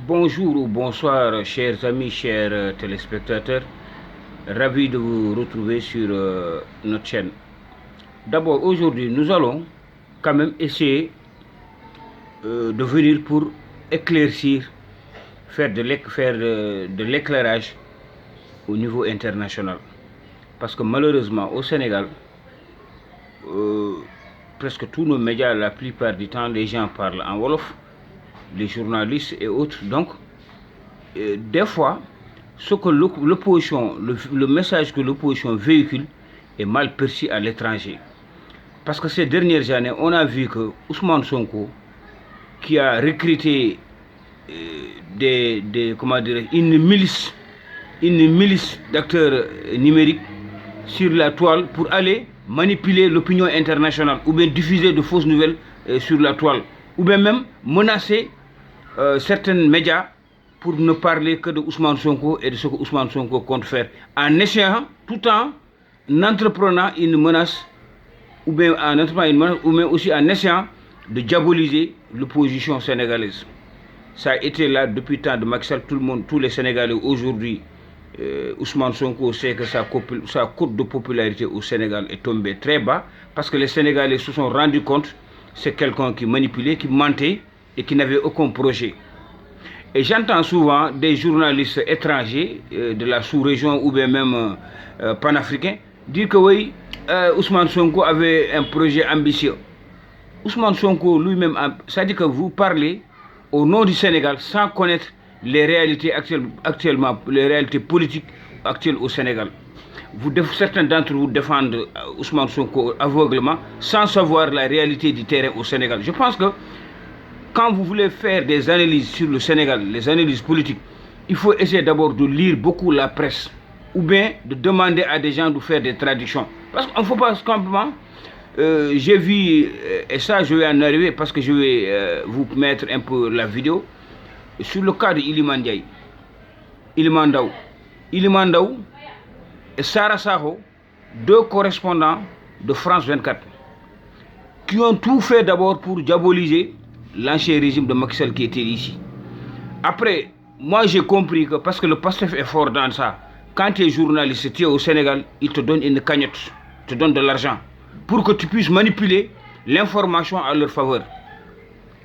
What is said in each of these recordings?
Bonjour ou bonsoir, chers amis, chers téléspectateurs. Ravi de vous retrouver sur notre chaîne. D'abord, aujourd'hui, nous allons quand même essayer de venir pour éclaircir, faire de l'éclairage au niveau international. Parce que malheureusement, au Sénégal, euh, presque tous nos médias, la plupart du temps, les gens parlent en Wolof, les journalistes et autres. Donc, des fois, ce que l'opposition, le message que l'opposition véhicule est mal perçu à l'étranger. Parce que ces dernières années, on a vu que Ousmane Sonko, qui a recruté comment dire, une milice d'acteurs numériques sur la toile pour aller manipuler l'opinion internationale ou bien diffuser de fausses nouvelles sur la toile ou bien même menacer certains médias pour ne parler que de Ousmane Sonko et de ce que Ousmane Sonko compte faire en essayant tout en entreprenant une menace ou bien en entreprenant une menace ou bien aussi en essayant de diaboliser l'opposition sénégalaise. Ça a été là depuis le temps de Macky Sall, tout le monde, tous les Sénégalais aujourd'hui. Ousmane Sonko sait que sa cote de popularité au Sénégal est tombée très bas parce que les Sénégalais se sont rendus compte que c'est quelqu'un qui manipulait, qui mentait et qui n'avait aucun projet. Et j'entends souvent des journalistes étrangers de la sous-région ou bien même panafricains dire que oui, Ousmane Sonko avait un projet ambitieux. Ousmane Sonko lui-même, c'est-à-dire que vous parlez au nom du Sénégal sans connaître les réalités actuellement, les réalités politiques actuelles au Sénégal. Certains d'entre vous défendent Ousmane Sonko aveuglement sans savoir la réalité du terrain au Sénégal. Je pense que quand vous voulez faire des analyses sur le Sénégal, les analyses politiques, il faut essayer d'abord de lire beaucoup la presse ou bien de demander à des gens de faire des traductions. Parce qu'on ne faut pas simplement... j'ai vu, et ça je vais en arriver parce que je vais vous mettre un peu la vidéo, sur le cas de Iliman Ndiaye, Iliman Ndaw et Sarah Saho, deux correspondants de France 24, qui ont tout fait d'abord pour diaboliser l'ancien régime de Macky Sall qui était ici. Après, moi j'ai compris que parce que le PASTEF est fort dans ça, quand tu es journaliste, tu es au Sénégal, ils te donnent une cagnotte, ils te donnent de l'argent pour que tu puisses manipuler l'information à leur faveur.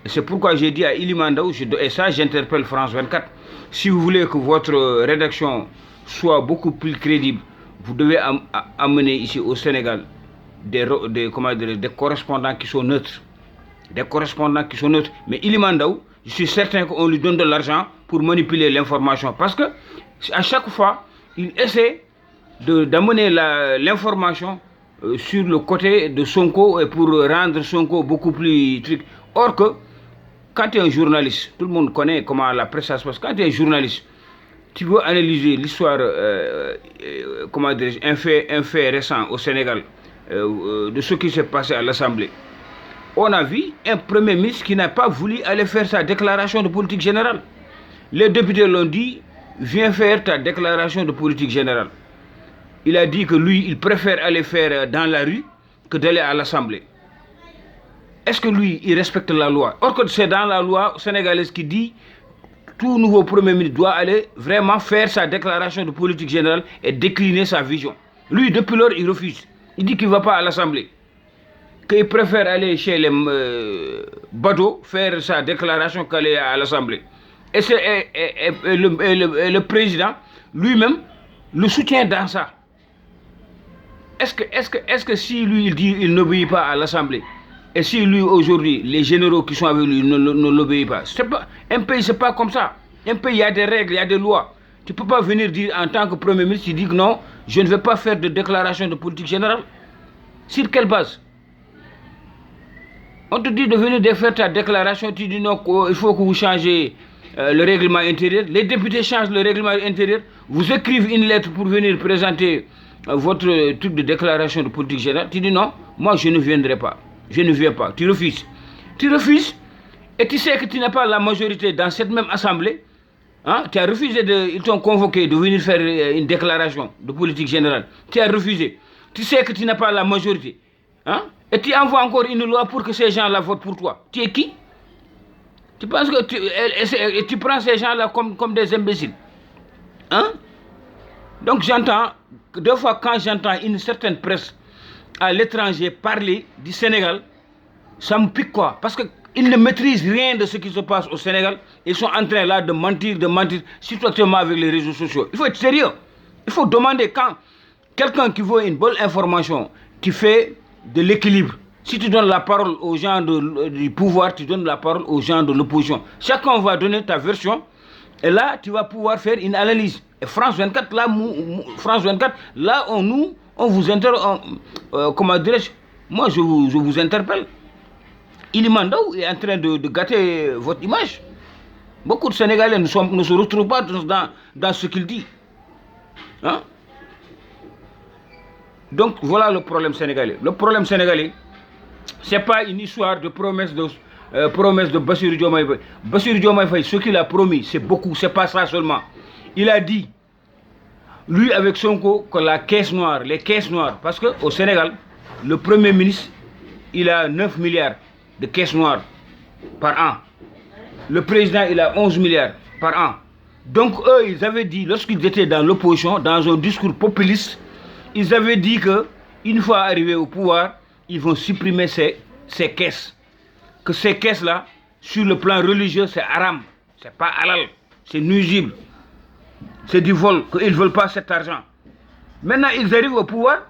C'est pourquoi j'ai dit à Iliman Ndaw, et ça j'interpelle France 24, si vous voulez que votre rédaction soit beaucoup plus crédible, vous devez amener ici au Sénégal des correspondants qui sont neutres. Des correspondants qui sont neutres. Mais Iliman Ndaw, je suis certain qu'on lui donne de l'argent pour manipuler l'information. Parce que à chaque fois, il essaie d'amener l'information sur le côté de Sonko et pour rendre Sonko beaucoup plus truc. Or que, quand tu es un journaliste, tout le monde connaît comment la presse se passe, quand tu es un journaliste, tu veux analyser l'histoire, comment dire, un fait récent au Sénégal, de ce qui s'est passé à l'Assemblée. On a vu un premier ministre qui n'a pas voulu aller faire sa déclaration de politique générale. Les députés l'ont dit, viens faire ta déclaration de politique générale. Il a dit que lui, il préfère aller faire dans la rue que d'aller à l'Assemblée. Est-ce que lui, il respecte la loi? Or que c'est dans la loi sénégalaise qui dit tout nouveau Premier ministre doit aller vraiment faire sa déclaration de politique générale et décliner sa vision. Lui, depuis lors, il refuse. Il dit qu'il ne va pas à l'Assemblée. Qu'il préfère aller chez les badauds faire sa déclaration qu'aller à l'Assemblée. Et, le président, lui-même, le soutient dans ça. Est-ce que si lui, il dit qu'il n'obéit pas à l'Assemblée, et si lui, aujourd'hui, les généraux qui sont avec lui ne l'obéissent pas, un pays, c'est pas comme ça. Un pays, il y a des règles, il y a des lois. Tu ne peux pas venir dire en tant que Premier ministre, tu dis que non, je ne vais pas faire de déclaration de politique générale. Sur quelle base? On te dit de venir de faire ta déclaration, tu dis non, il faut que vous changez le règlement intérieur. Les députés changent le règlement intérieur, vous écrivez une lettre pour venir présenter votre truc de déclaration de politique générale. Tu dis non, moi je ne viendrai pas. Je ne viens pas. Tu refuses. Tu refuses et tu sais que tu n'as pas la majorité dans cette même assemblée. Hein? Tu as refusé, ils t'ont convoqué de venir faire une déclaration de politique générale. Tu as refusé. Tu sais que tu n'as pas la majorité. Hein? Et tu envoies encore une loi pour que ces gens-là votent pour toi. Tu es qui? Tu penses que tu prends ces gens-là comme des imbéciles? Hein? Donc j'entends, deux fois quand j'entends une certaine presse à l'étranger parler du Sénégal, ça me pique quoi. Parce qu'ils ne maîtrisent rien de ce qui se passe au Sénégal. Ils sont en train là de mentir, surtout actuellement avec les réseaux sociaux. Il faut être sérieux. Il faut demander quand quelqu'un qui veut une bonne information, qui fait de l'équilibre. Si tu donnes la parole aux gens du pouvoir, tu donnes la parole aux gens de l'opposition. Chacun va donner ta version. Et là, tu vas pouvoir faire une analyse. Et France 24, là, on vous interpelle. Comment dirais-je? Moi, je vous interpelle. Ilimandou est en train de gâter votre image. Beaucoup de Sénégalais ne se retrouvent pas dans ce qu'il dit. Hein? Donc, voilà le problème sénégalais. Le problème sénégalais, ce n'est pas une histoire de promesse de Bassirou Diomaye Faye. Bassirou Diomaye Faye, ce qu'il a promis, c'est beaucoup, c'est pas ça seulement. Il a dit, lui avec Sonko, que les caisses noires, parce qu'au Sénégal, le Premier ministre, il a 9 milliards de caisses noires par an. Le président, il a 11 milliards par an. Donc eux, ils avaient dit, lorsqu'ils étaient dans l'opposition, dans un discours populiste, ils avaient dit que une fois arrivés au pouvoir, ils vont supprimer ces caisses. Que ces caisses-là, sur le plan religieux, c'est haram. C'est pas halal. C'est nuisible. C'est du vol. Qu'ils ne veulent pas cet argent. Maintenant, ils arrivent au pouvoir.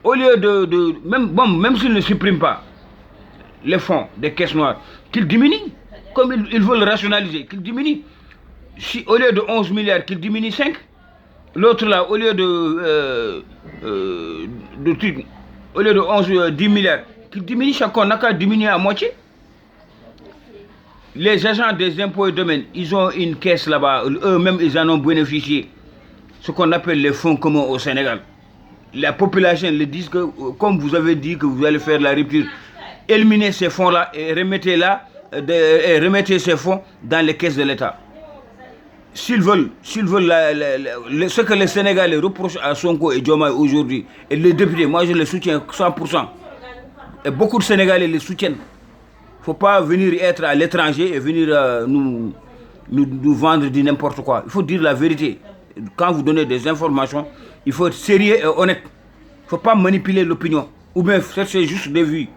Au lieu même s'ils ne suppriment pas les fonds des caisses noires, qu'ils diminuent. Comme ils veulent rationaliser, qu'ils diminuent. Si, au lieu de 11 milliards, qu'ils diminuent 5. L'autre là, au lieu de 10 milliards, qu'ils diminuent chacun, n'a qu'à diminuer à moitié. Les agents des impôts et domaines, ils ont une caisse là-bas, eux-mêmes ils en ont bénéficié. Ce qu'on appelle les fonds communs au Sénégal. La population le dit que, comme vous avez dit que vous allez faire la rupture, éliminez ces fonds-là et remettez ces fonds dans les caisses de l'État. S'ils veulent ce que les Sénégalais reprochent à Sonko et Diomaye aujourd'hui, et les députés, moi je les soutiens 100%. Et beaucoup de Sénégalais les soutiennent. Il ne faut pas venir être à l'étranger et venir nous vendre du n'importe quoi. Il faut dire la vérité. Quand vous donnez des informations, il faut être sérieux et honnête. Il ne faut pas manipuler l'opinion. Ou bien chercher juste des vues.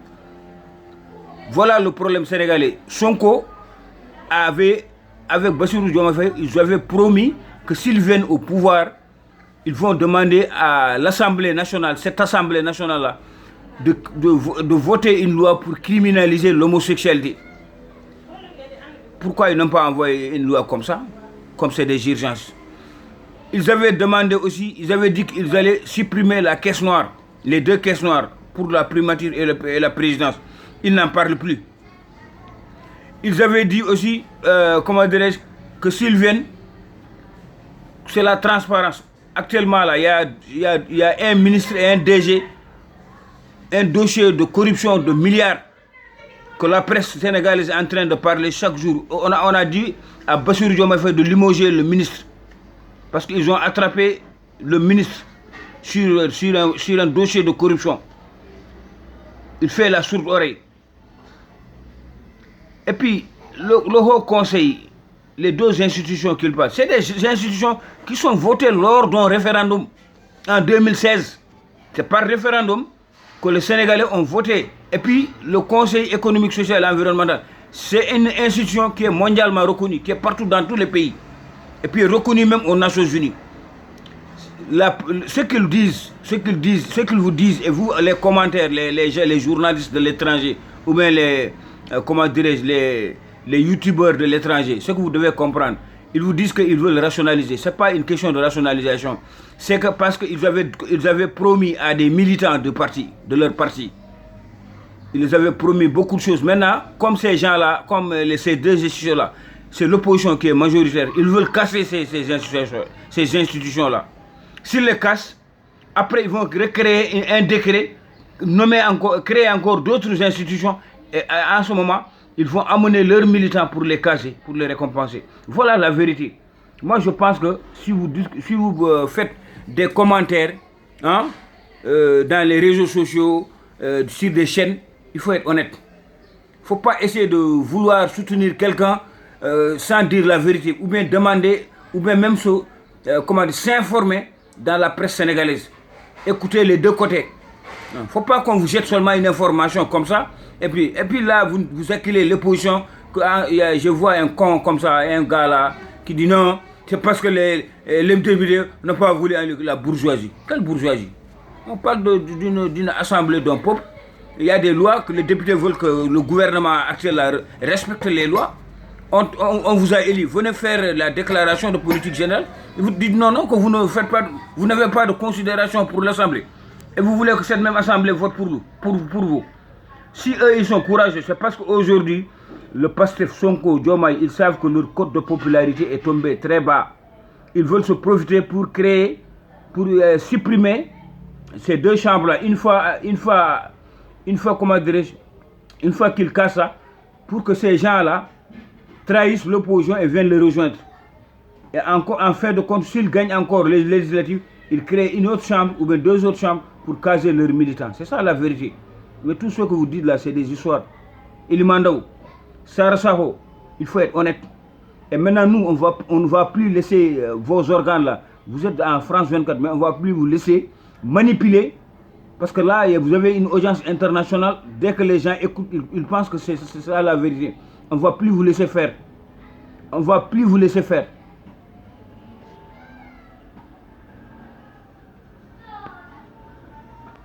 Voilà le problème sénégalais. Sonko avec Bassirou Diomaye Faye, ils avaient promis que s'ils viennent au pouvoir, ils vont demander à l'Assemblée nationale, cette Assemblée nationale-là, de voter une loi pour criminaliser l'homosexualité. Pourquoi ils n'ont pas envoyé une loi comme ça? Comme c'est des urgences. Ils avaient demandé aussi, ils avaient dit qu'ils allaient supprimer la caisse noire, les deux caisses noires, pour la primature et la présidence. Ils n'en parlent plus. Ils avaient dit aussi, comment dirais-je, que s'ils viennent, c'est la transparence. Actuellement, là, il y a un ministre et un DG, un dossier de corruption de milliards que la presse sénégalaise est en train de parler chaque jour. On a dit à Bassirou Diomaye Faye de limoger le ministre. Parce qu'ils ont attrapé le ministre sur un dossier de corruption. Il fait la sourde oreille. Et puis, le Haut Conseil, les deux institutions qu'il parle, c'est des institutions qui sont votées lors d'un référendum en 2016. C'est par référendum que les Sénégalais ont voté. Et puis, le Conseil économique, social et environnemental, c'est une institution qui est mondialement reconnue, qui est partout dans tous les pays. Et puis reconnue même aux Nations Unies. Ce qu'ils vous disent, et vous, les commentaires, les journalistes de l'étranger, ou bien les youtubeurs de l'étranger, ce que vous devez comprendre, ils vous disent qu'ils veulent rationaliser. Ce n'est pas une question de rationalisation. C'est que parce qu'ils avaient promis à des militants de leur parti, ils avaient promis beaucoup de choses. Maintenant, comme ces gens-là, comme ces deux institutions-là, c'est l'opposition qui est majoritaire. Ils veulent casser ces institutions-là. S'ils les cassent, après ils vont recréer un décret, créer encore d'autres institutions. Et en ce moment, ils vont amener leurs militants pour les casser, pour les récompenser. Voilà la vérité. Moi, je pense que si vous faites des commentaires dans les réseaux sociaux, sur des chaînes, il faut être honnête. Il faut pas essayer de vouloir soutenir quelqu'un sans dire la vérité, ou bien demander, ou bien même s'informer dans la presse sénégalaise. Écoutez les deux côtés. Il ne faut pas qu'on vous jette seulement une information comme ça, et puis là, vous acculez l'opposition. Je vois un con comme ça, un gars là, qui dit non, c'est parce que les MTV n'ont pas voulu la bourgeoisie. Quelle bourgeoisie? On parle d'une assemblée d'un peuple. Il y a des lois que les députés veulent que le gouvernement actuel respecte les lois. On vous a élu, venez faire la déclaration de politique générale. Et vous dites non, que vous n'avez pas de considération pour l'Assemblée. Et vous voulez que cette même Assemblée vote pour vous. Si eux, ils sont courageux, c'est parce qu'aujourd'hui, le Pastef, Sonko, Diomaye, ils savent que leur cote de popularité est tombé très bas. Ils veulent se profiter pour supprimer ces deux chambres-là. Une fois, comment dirais-je, une fois qu'ils cassent ça, pour que ces gens-là trahissent l'opposition et viennent les rejoindre. Et en fin de compte, s'ils gagnent encore les législatives, ils créent une autre chambre ou bien deux autres chambres pour caser leurs militants. C'est ça la vérité. Mais tout ce que vous dites là, c'est des histoires. Ilimandao, Sarasaho, il faut être honnête. Et maintenant, nous, on ne va plus laisser vos organes là. Vous êtes en France 24, mais on ne va plus vous laisser manipuler. Parce que là, vous avez une audience internationale. Dès que les gens écoutent, ils pensent que c'est ça la vérité. On ne va plus vous laisser faire. On ne va plus vous laisser faire.